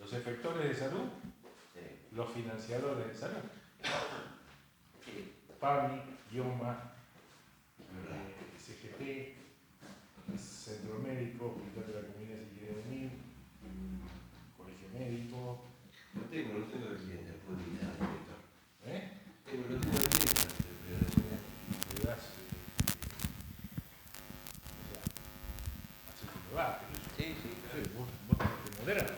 Los efectores de salud, Sí. los financiadores de salud. Sí. PAMI, IOMA, ¿Verdad? CGT, Centro Médico, Hospital de la Comunidad si quiere unir, Colegio Médico. No tengo aquí en el público, director. ¿Eh? No tengo aquí en el Le das, así que lo va, pero eso. Sí, sí, claro. Vos te moderas.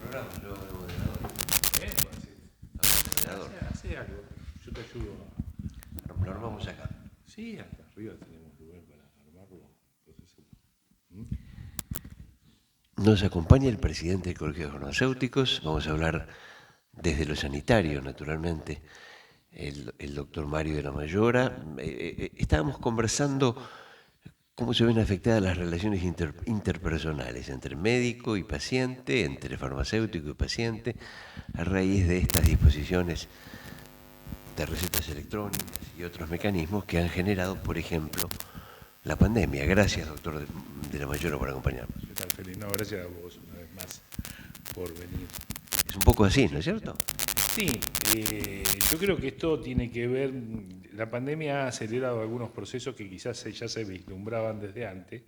Programa, yo hago de moderador. Moderador. Hace algo, yo te ayudo Lo armamos acá. Sí, hasta arriba tenemos lugar para armarlo. Entonces, Nos acompaña el presidente del Colegio de Farmacéuticos. Vamos a hablar desde lo sanitario, naturalmente. El doctor Mario de la Mayora. Estábamos conversando cómo se ven afectadas las relaciones interpersonales entre médico y paciente, entre farmacéutico y paciente, a raíz de estas disposiciones de recetas electrónicas y otros mecanismos que han generado, por ejemplo, la pandemia. Gracias, doctor de la Mayora, por acompañarnos. ¿qué tal, Felipe? No, gracias a vos una vez más por venir. Es un poco así, ¿no es cierto? Sí, yo creo que esto tiene que ver, la pandemia ha acelerado algunos procesos que quizás ya se vislumbraban desde antes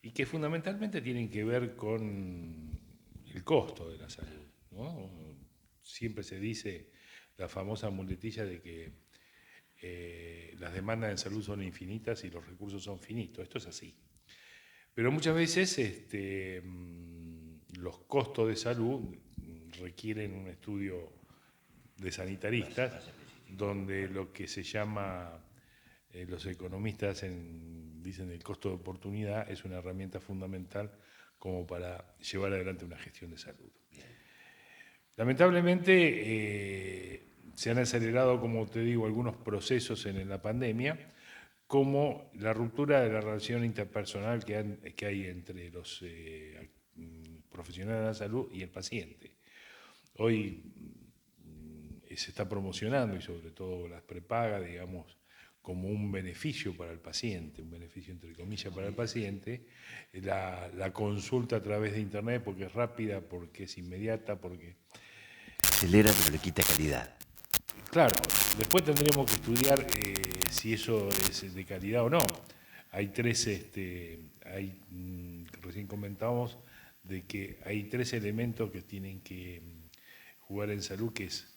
y que fundamentalmente tienen que ver con el costo de la salud, ¿no? Siempre se dice la famosa muletilla de que las demandas en salud son infinitas y los recursos son finitos. Esto es así. Pero muchas veces los costos de salud requieren un estudio de sanitaristas, donde lo que se llama, los economistas dicen el costo de oportunidad es una herramienta fundamental como para llevar adelante una gestión de salud. Lamentablemente se han acelerado, como te digo, algunos procesos en la pandemia, como la ruptura de la relación interpersonal que hay entre los profesionales de la salud y el paciente. Hoy se está promocionando, y sobre todo las prepagas, digamos, como un beneficio para el paciente, un beneficio entre comillas para el paciente, la consulta a través de internet porque es rápida, porque es inmediata, porque... Acelera, pero le quita calidad. Claro, después tendremos que estudiar si eso es de calidad o no. Hay recién comentábamos de que hay tres elementos que tienen que jugar en salud, que es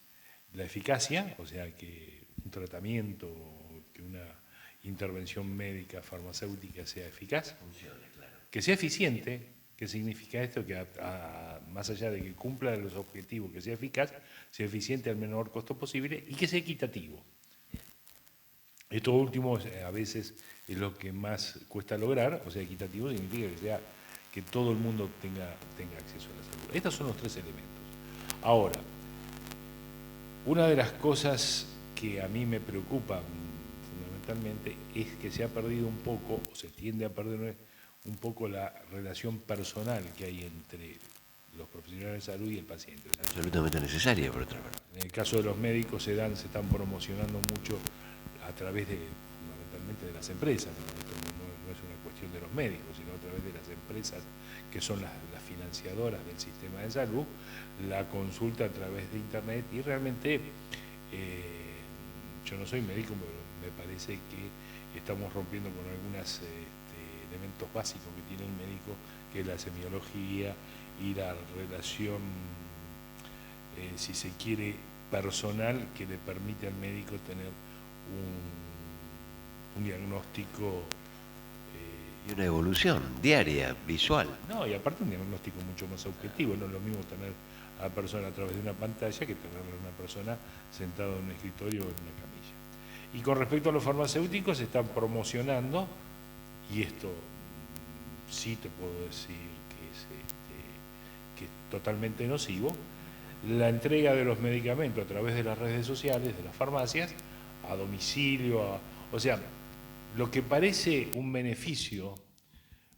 la eficacia, o sea, que un tratamiento, que una intervención médica, farmacéutica sea eficaz, que sea eficiente. ¿Qué significa esto? Que más allá de que cumpla los objetivos, que sea eficaz, sea eficiente al menor costo posible y que sea equitativo. Esto último a veces es lo que más cuesta lograr, o sea, equitativo significa que todo el mundo tenga acceso a la salud. Estos son los tres elementos. Ahora, una de las cosas que a mí me preocupa fundamentalmente es que se ha perdido un poco, o se tiende a perder un poco la relación personal que hay entre los profesionales de salud y el paciente. Absolutamente necesaria, por otra parte. En el caso de los médicos se están promocionando mucho a través fundamentalmente de las empresas. Esto no es una cuestión de los médicos, sino a través de las empresas que son las financiadoras del sistema de salud, la consulta a través de internet y realmente yo no soy médico, pero me parece que estamos rompiendo con algunos elementos básicos que tiene el médico, que es la semiología y la relación, si se quiere, personal, que le permite al médico tener un diagnóstico. Y una evolución diaria, visual. No, y aparte un diagnóstico mucho más objetivo. No es lo mismo tener a la persona a través de una pantalla que tener a una persona sentada en un escritorio o en una camilla. Y con respecto a los farmacéuticos, se están promocionando, y esto sí te puedo decir que es totalmente nocivo, la entrega de los medicamentos a través de las redes sociales, de las farmacias, a domicilio, o sea, lo que parece un beneficio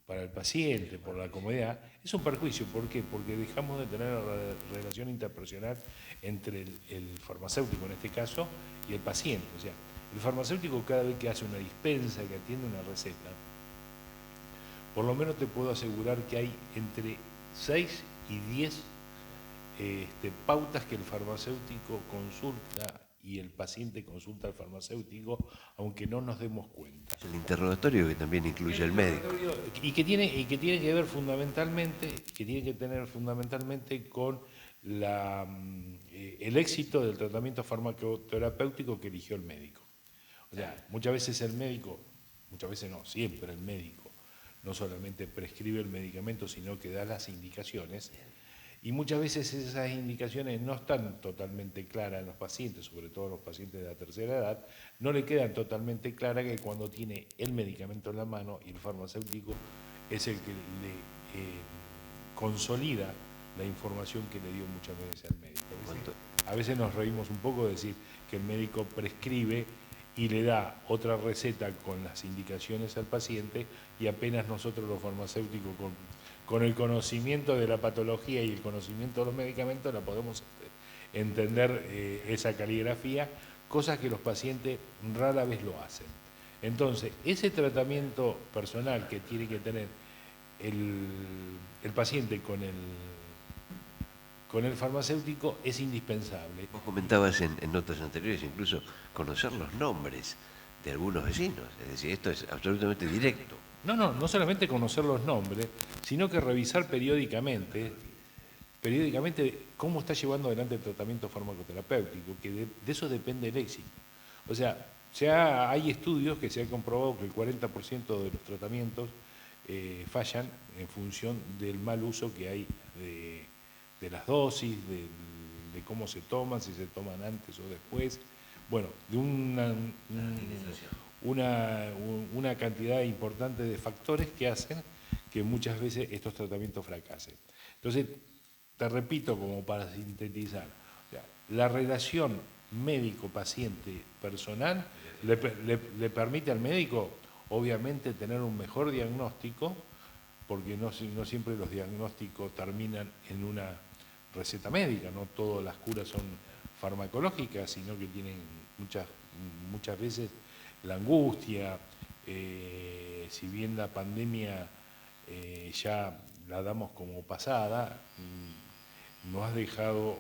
para el paciente, por la comodidad, es un perjuicio. ¿Por qué? Porque dejamos de tener la relación interpersonal entre el farmacéutico, en este caso, y el paciente. O sea, el farmacéutico cada vez que hace una dispensa, que atiende una receta, por lo menos te puedo asegurar que hay entre 6 y 10 pautas que el farmacéutico consulta y el paciente consulta al farmacéutico, aunque no nos demos cuenta. El interrogatorio que también incluye al médico. Y que tiene que ver fundamentalmente, que tiene que tener fundamentalmente con el éxito del tratamiento farmacoterapéutico que eligió el médico. O sea, muchas veces el médico, muchas veces no, siempre el médico, no solamente prescribe el medicamento, sino que da las indicaciones. Y muchas veces esas indicaciones no están totalmente claras en los pacientes, sobre todo en los pacientes de la tercera edad, no le quedan totalmente claras que cuando tiene el medicamento en la mano y el farmacéutico es el que le consolida la información que le dio muchas veces al médico. A veces nos reímos un poco de decir que el médico prescribe y le da otra receta con las indicaciones al paciente y apenas nosotros los farmacéuticos con el conocimiento de la patología y el conocimiento de los medicamentos la podemos entender esa caligrafía, cosas que los pacientes rara vez lo hacen. Entonces, ese tratamiento personal que tiene que tener el paciente con el farmacéutico es indispensable. Vos comentabas en notas anteriores incluso conocer los nombres de algunos vecinos, es decir, esto es absolutamente directo. No solamente conocer los nombres, sino que revisar periódicamente cómo está llevando adelante el tratamiento farmacoterapéutico, que de eso depende el éxito. O sea, hay estudios que se ha comprobado que el 40% de los tratamientos fallan en función del mal uso que hay de las dosis, de cómo se toman, si se toman antes o después. Bueno, de una cantidad importante de factores que hacen que muchas veces estos tratamientos fracasen. Entonces, te repito como para sintetizar, o sea, la relación médico-paciente personal le permite al médico, obviamente, tener un mejor diagnóstico, porque no siempre los diagnósticos terminan en una receta médica, no todas las curas son farmacológicas, sino que tienen muchas veces la angustia, si bien la pandemia ya la damos como pasada, nos ha dejado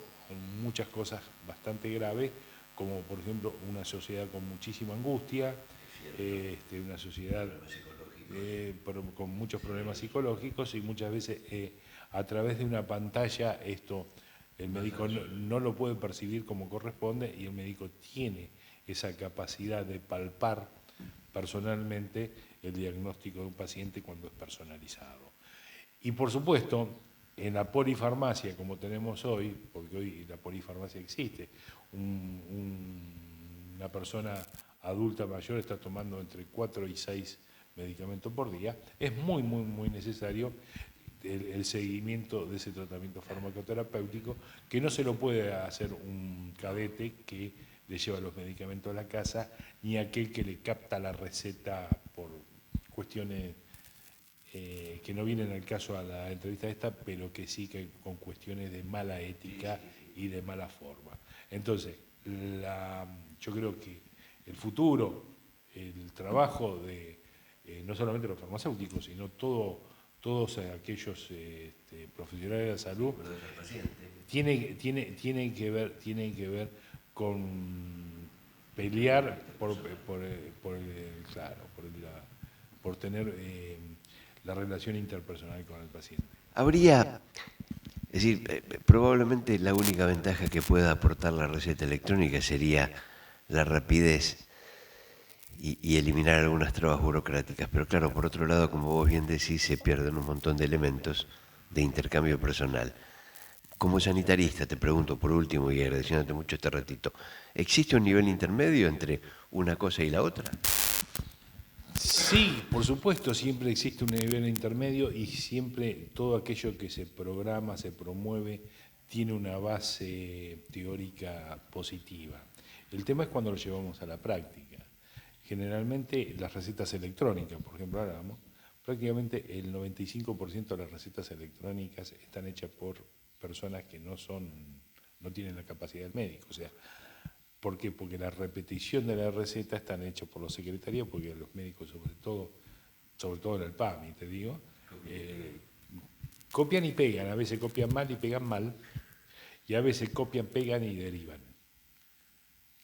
muchas cosas bastante graves, como por ejemplo una sociedad con muchísima angustia, una sociedad con muchos problemas psicológicos y muchas veces a través de una pantalla esto el médico no lo puede percibir como corresponde y el médico tiene esa capacidad de palpar personalmente el diagnóstico de un paciente cuando es personalizado. Y por supuesto, en la polifarmacia como tenemos hoy, porque hoy la polifarmacia existe, una persona adulta mayor está tomando entre 4 y 6 medicamentos por día, es muy necesario el seguimiento de ese tratamiento farmacoterapéutico, que no se lo puede hacer un cadete que le lleva los medicamentos a la casa, ni aquel que le capta la receta por cuestiones que no vienen al caso a la entrevista esta, pero que sí que con cuestiones de mala ética y de mala forma. Entonces, yo creo que el futuro, el trabajo de no solamente los farmacéuticos, sino todos aquellos profesionales de la salud, tienen que ver con pelear por tener la relación interpersonal con el paciente. Es decir, probablemente la única ventaja que pueda aportar la receta electrónica sería la rapidez y eliminar algunas trabas burocráticas. Pero claro, por otro lado, como vos bien decís, se pierden un montón de elementos de intercambio personal. Como sanitarista, te pregunto por último y agradeciéndote mucho este ratito, ¿existe un nivel intermedio entre una cosa y la otra? Sí, por supuesto, siempre existe un nivel intermedio y siempre todo aquello que se programa, se promueve, tiene una base teórica positiva. El tema es cuando lo llevamos a la práctica. Generalmente las recetas electrónicas, por ejemplo, hablamos, prácticamente el 95% de las recetas electrónicas están hechas por personas que no tienen la capacidad del médico. O sea, ¿por qué? Porque la repetición de la receta están hechas por los secretarios, porque los médicos, sobre todo en el PAMI, te digo, copian y pegan, a veces copian mal y pegan mal, y a veces copian, pegan y derivan.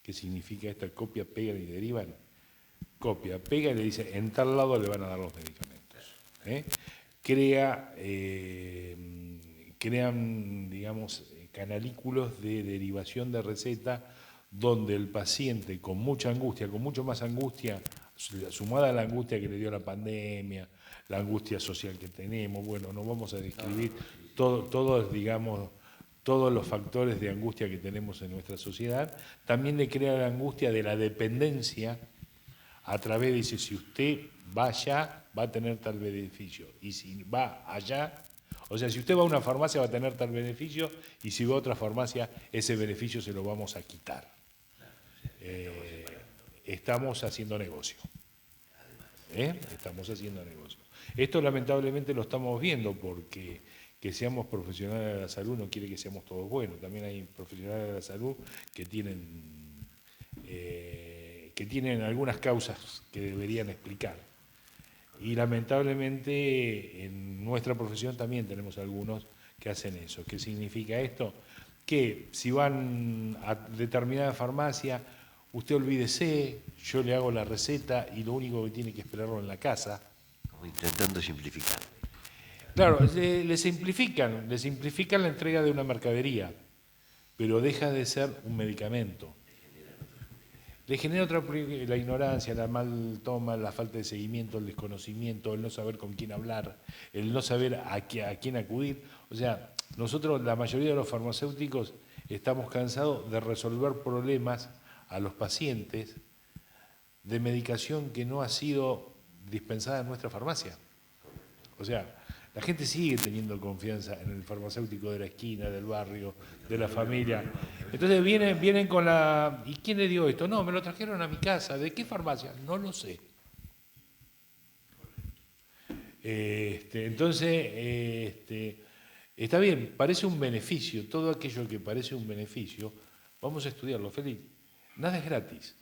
¿Qué significa esta copia, pegan y derivan? Copia, pega y le dice, en tal lado le van a dar los medicamentos. Crean, digamos, canalículos de derivación de receta donde el paciente con mucha angustia, con mucho más angustia, sumada a la angustia que le dio la pandemia, la angustia social que tenemos, bueno, no vamos a describir digamos, todos los factores de angustia que tenemos en nuestra sociedad, también le crea la angustia de la dependencia a través, dice, si usted va allá, va a tener tal beneficio, y si va allá, o sea, si usted va a una farmacia va a tener tal beneficio, y si va a otra farmacia, ese beneficio se lo vamos a quitar. Estamos haciendo negocio. Estamos haciendo negocio. Esto lamentablemente lo estamos viendo porque que seamos profesionales de la salud no quiere que seamos todos buenos. También hay profesionales de la salud que tienen algunas causas que deberían explicar. Y lamentablemente en nuestra profesión también tenemos algunos que hacen eso. ¿Qué significa esto? Que si van a determinada farmacia, usted olvídese, yo le hago la receta y lo único que tiene que esperarlo en la casa. Como intentando simplificar. Claro, le simplifican la entrega de una mercadería, pero deja de ser un medicamento. Le genera la ignorancia, la mal toma, la falta de seguimiento, el desconocimiento, el no saber con quién hablar, el no saber a quién acudir. O sea, nosotros, la mayoría de los farmacéuticos, estamos cansados de resolver problemas a los pacientes de medicación que no ha sido dispensada en nuestra farmacia. O sea, la gente sigue teniendo confianza en el farmacéutico de la esquina, del barrio, de la familia. Entonces vienen con la... ¿Y quién le dio esto? No, me lo trajeron a mi casa. ¿De qué farmacia? No lo sé. Entonces, está bien, parece un beneficio. Todo aquello que parece un beneficio, vamos a estudiarlo, Félix. Nada es gratis.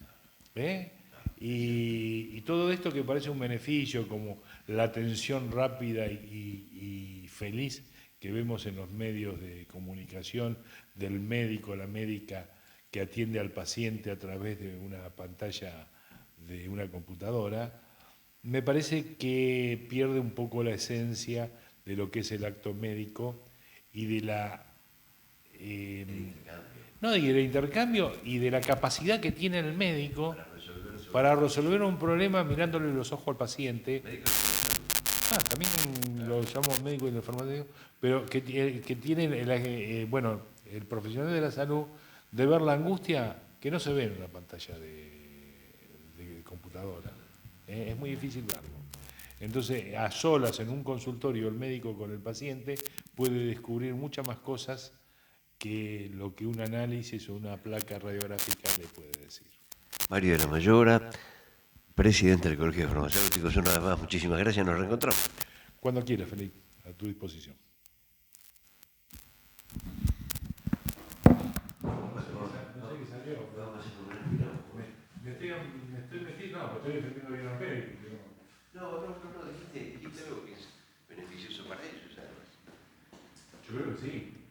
Y todo esto que parece un beneficio, como la atención rápida y feliz que vemos en los medios de comunicación del médico, la médica que atiende al paciente a través de una pantalla de una computadora, me parece que pierde un poco la esencia de lo que es el acto médico y de la... no, y del intercambio y de la capacidad que tiene el médico para resolver un problema mirándole los ojos al paciente. También lo llamamos médico y el farmacéutico, pero que tienen, el profesional de la salud, de ver la angustia que no se ve en una pantalla de computadora. Es muy difícil verlo. Entonces, a solas, en un consultorio, el médico con el paciente puede descubrir muchas más cosas que lo que un análisis o una placa radiográfica le puede decir. Mario de la Mayora, presidente del Colegio de Farmacéuticos, una vez más, muchísimas gracias, nos reencontramos. Cuando quieras, Felipe, a tu disposición. Me estoy metiendo, no, estoy defendiendo bien al médico. No, dijiste algo que es beneficioso para ellos, además. Yo creo que sí.